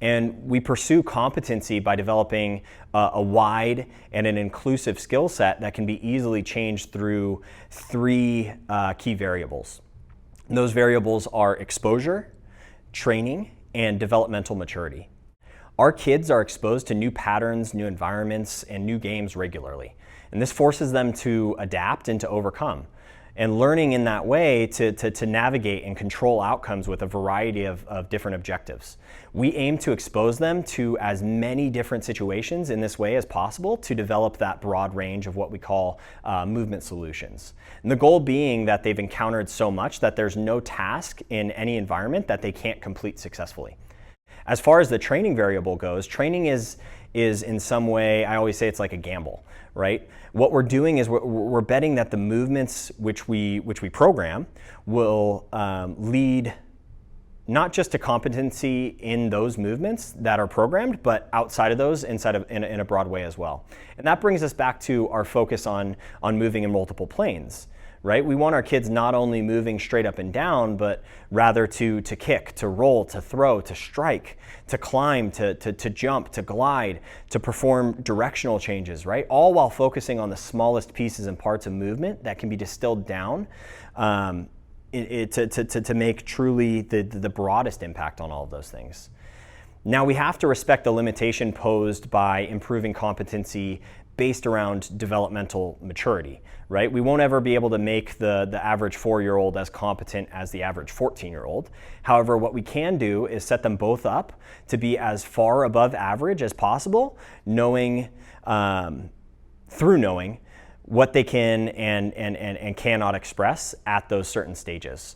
And we pursue competency by developing a wide and an inclusive skill set that can be easily changed through three key variables. And those variables are exposure, training, and developmental maturity. Our kids are exposed to new patterns, new environments, and new games regularly. And this forces them to adapt and to overcome. And learning in that way to navigate and control outcomes with a variety of different objectives. We aim to expose them to as many different situations in this way as possible to develop that broad range of what we call movement solutions. And the goal being that they've encountered so much that there's no task in any environment that they can't complete successfully. As far as the training variable goes, training is in some way, I always say it's like a gamble, right? What we're doing is we're betting that the movements which we program will lead not just to competency in those movements that are programmed, but outside of those, in a broad way as well. And that brings us back to our focus on moving in multiple planes. Right? We want our kids not only moving straight up and down, but rather to kick, to roll, to throw, to strike, to climb, to jump, to glide, to perform directional changes, right? All while focusing on the smallest pieces and parts of movement that can be distilled down to make truly the broadest impact on all of those things. Now we have to respect the limitation posed by improving competency based around developmental maturity, right? We won't ever be able to make the average 4-year-old as competent as the average 14-year-old. However, what we can do is set them both up to be as far above average as possible, knowing what they can and cannot express at those certain stages.